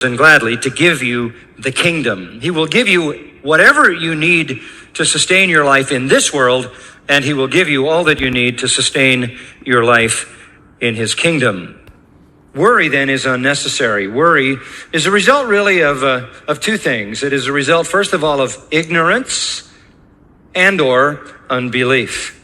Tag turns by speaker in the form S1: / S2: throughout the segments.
S1: and gladly to give you the kingdom. He will give you whatever you need to sustain your life in this world, and he will give you all that you need to sustain your life in his kingdom. Worry then is unnecessary. Worry is a result really of two things. It is a result, first of all, of ignorance and or unbelief.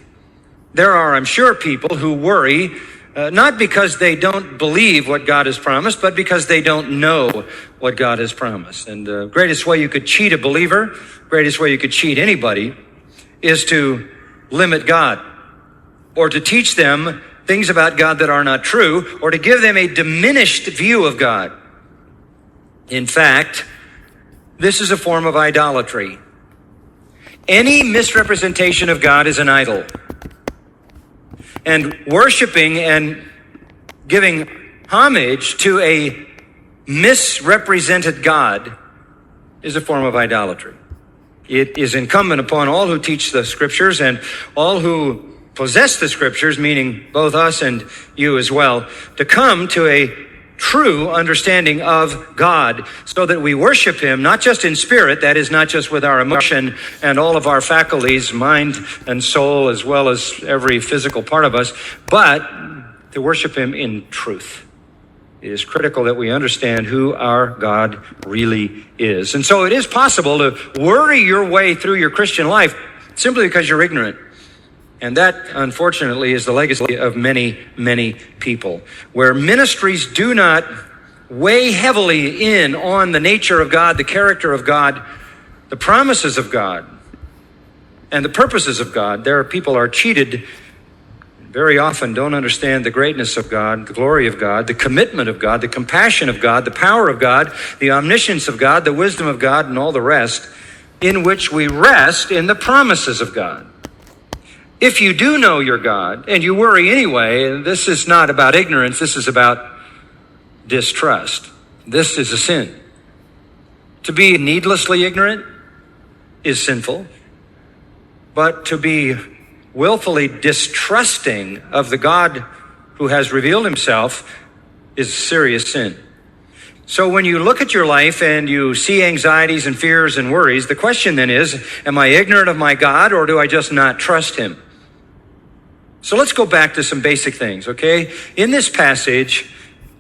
S1: There are, I'm sure, people who worry not because they don't believe what God has promised, but because they don't know what God has promised. And the greatest way you could cheat a believer, greatest way you could cheat anybody, is to limit God, or to teach them things about God that are not true, or to give them a diminished view of God. In fact, this is a form of idolatry. Any misrepresentation of God is an idol. And worshiping and giving homage to a misrepresented God is a form of idolatry. It is incumbent upon all who teach the scriptures and all who possess the scriptures, meaning both us and you as well, to come to a true understanding of God so that we worship him, not just in spirit, that is not just with our emotion and all of our faculties, mind and soul, as well as every physical part of us, but to worship him in truth. It is critical that we understand who our God really is. And so it is possible to worry your way through your Christian life simply because you're ignorant. And that, unfortunately, is the legacy of many, many people, where ministries do not weigh heavily in on the nature of God, the character of God, the promises of God, and the purposes of God. There are people are cheated, very often don't understand the greatness of God, the glory of God, the commitment of God, the compassion of God, the power of God, the omniscience of God, the wisdom of God, and all the rest, in which we rest in the promises of God. If you do know your God and you worry anyway, this is not about ignorance, this is about distrust. This is a sin. To be needlessly ignorant is sinful, but to be willfully distrusting of the God who has revealed himself is a serious sin. So when you look at your life and you see anxieties and fears and worries, the question then is, am I ignorant of my God, or do I just not trust him? So let's go back to some basic things, okay? In this passage,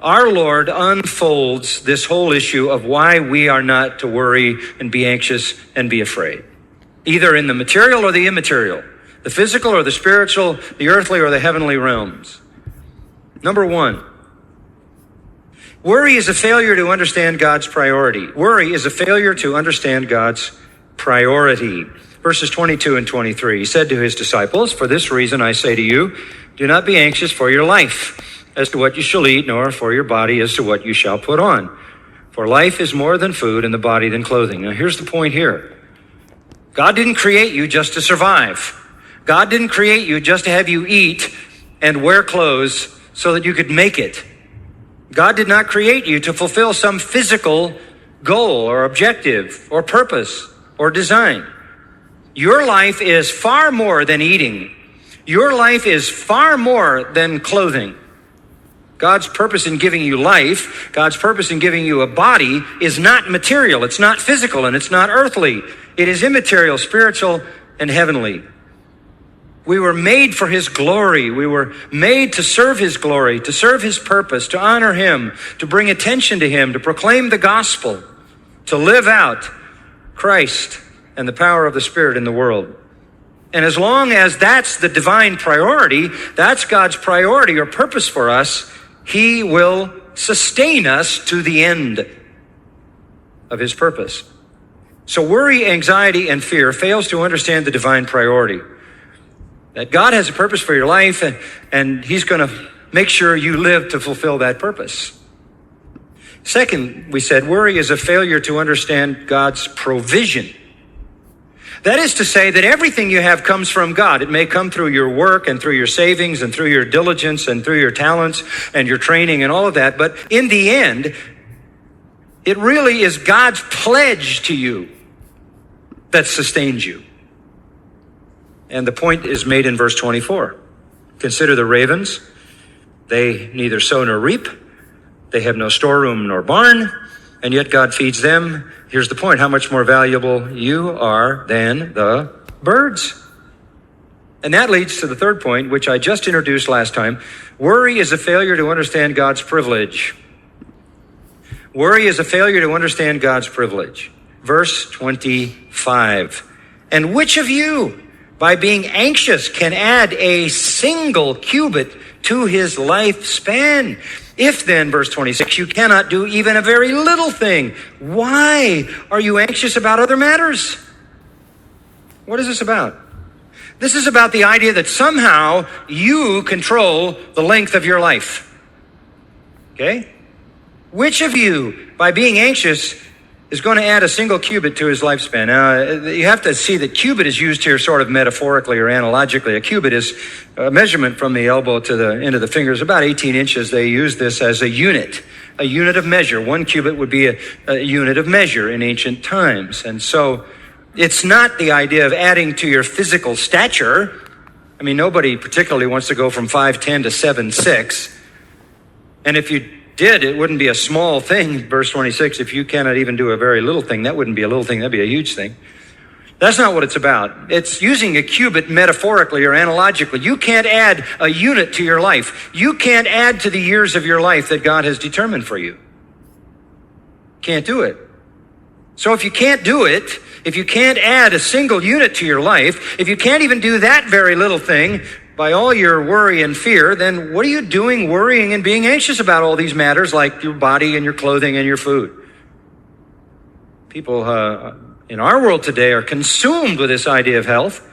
S1: our Lord unfolds this whole issue of why we are not to worry and be anxious and be afraid, either in the material or the immaterial, the physical or the spiritual, the earthly or the heavenly realms. Number one, worry is a failure to understand God's priority. Worry is a failure to understand God's priority. Verses 22 and 23, he said to his disciples, "For this reason I say to you, do not be anxious for your life as to what you shall eat, nor for your body as to what you shall put on. For life is more than food, and the body than clothing." Now here's the point here. God didn't create you just to survive. God didn't create you just to have you eat and wear clothes so that you could make it. God did not create you to fulfill some physical goal or objective or purpose or design. Your life is far more than eating. Your life is far more than clothing. God's purpose in giving you life, God's purpose in giving you a body is not material, it's not physical, and it's not earthly. It is immaterial, spiritual, and heavenly. We were made for his glory. We were made to serve his glory, to serve his purpose, to honor him, to bring attention to him, to proclaim the gospel, to live out Christ and the power of the Spirit in the world. And as long as that's the divine priority, that's God's priority or purpose for us, he will sustain us to the end of his purpose. So worry, anxiety, and fear fails to understand the divine priority. That God has a purpose for your life, and he's going to make sure you live to fulfill that purpose. Second, we said, worry is a failure to understand God's provision. That is to say that everything you have comes from God. It may come through your work and through your savings and through your diligence and through your talents and your training and all of that. But in the end, it really is God's pledge to you that sustains you. And the point is made in verse 24. Consider the ravens. They neither sow nor reap. They have no storeroom nor barn, and yet God feeds them. Here's the point: how much more valuable you are than the birds. And that leads to the third point, which I just introduced last time. Worry is a failure to understand God's privilege. Worry is a failure to understand God's privilege. Verse 25. And which of you, by being anxious, can add a single cubit to his lifespan? If then, verse 26, you cannot do even a very little thing, why are you anxious about other matters? What is this about? This is about the idea that somehow you control the length of your life. Okay? Which of you, by being anxious, is going to add a single cubit to his lifespan? Now, you have to see that cubit is used here sort of metaphorically or analogically. A cubit is a measurement from the elbow to the end of the fingers, about 18 inches. They use this as a unit of measure. 1 cubit would be a unit of measure in ancient times. And so it's not the idea of adding to your physical stature. I mean, nobody particularly wants to go from 5'10" to 7'6". And if you did, it wouldn't be a small thing. Verse 26, if you cannot even do a very little thing, that wouldn't be a little thing, that'd be a huge thing. That's not what it's about. It's using a cubit metaphorically or analogically. You can't add a unit to your life. You can't add to the years of your life that God has determined for you. Can't do it. So if you can't do it, if you can't add a single unit to your life, if you can't even do that very little thing, by all your worry and fear, then what are you doing worrying and being anxious about all these matters like your body and your clothing and your food? People in our world today are consumed with this idea of health.